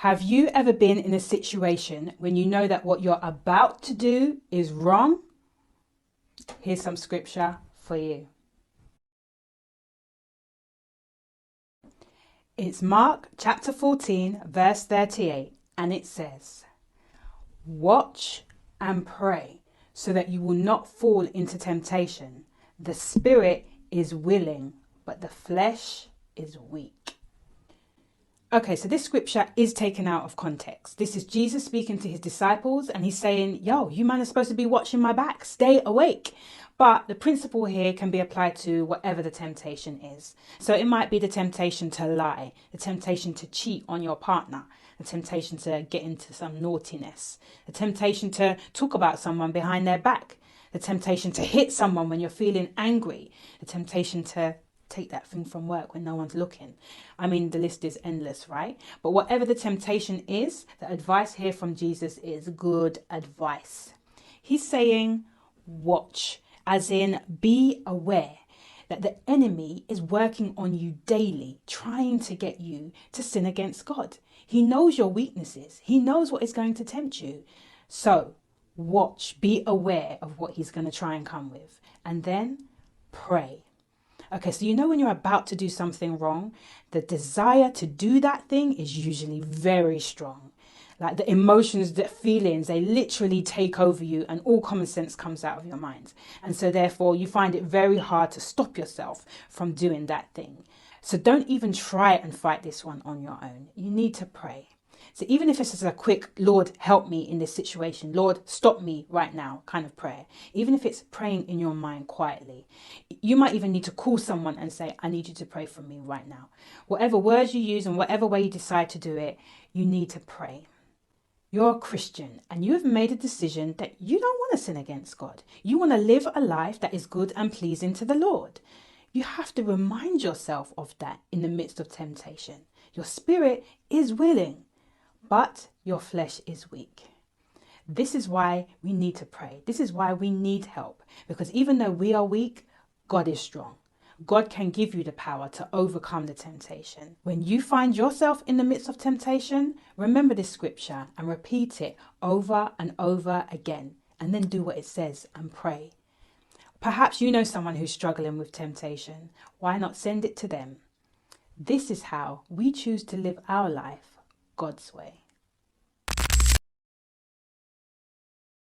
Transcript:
Have you ever been in a situation when you know that what you're about to do is wrong? Here's some scripture for you. It's Mark chapter 14, verse 38, and it says, "Watch and pray so that you will not fall into temptation. The spirit is willing, but the flesh is weak." Okay, so this scripture is taken out of context. This is Jesus speaking to his disciples, and he's saying, yo, you man are supposed to be watching my back. Stay awake. But the principle here can be applied to whatever the temptation is. So it might be the temptation to lie, the temptation to cheat on your partner, the temptation to get into some naughtiness, the temptation to talk about someone behind their back, the temptation to hit someone when you're feeling angry, the temptation to take that thing from work when no one's looking. I mean, the list is endless, right? But whatever the temptation is, the advice here from Jesus is good advice. He's saying, watch, as in be aware that the enemy is working on you daily, trying to get you to sin against God. He knows your weaknesses. He knows what is going to tempt you. So watch, be aware of what he's going to try and come with, and then pray. Okay, so you know when you're about to do something wrong, the desire to do that thing is usually very strong. Like the emotions, the feelings, they literally take over you and all common sense comes out of your mind. And so therefore you find it very hard to stop yourself from doing that thing. So don't even try and fight this one on your own. You need to pray. So even if it's just a quick, Lord, help me in this situation, Lord, stop me right now kind of prayer, even if it's praying in your mind quietly, you might even need to call someone and say, I need you to pray for me right now. Whatever words you use and whatever way you decide to do it, you need to pray. You're a Christian and you have made a decision that you don't want to sin against God. You want to live a life that is good and pleasing to the Lord. You have to remind yourself of that in the midst of temptation. Your spirit is willing, but your flesh is weak. This is why we need to pray. This is why we need help. Because even though we are weak, God is strong. God can give you the power to overcome the temptation. When you find yourself in the midst of temptation, remember this scripture and repeat it over and over again. And then do what it says and pray. Perhaps you know someone who's struggling with temptation. Why not send it to them? This is how we choose to live our life God's way.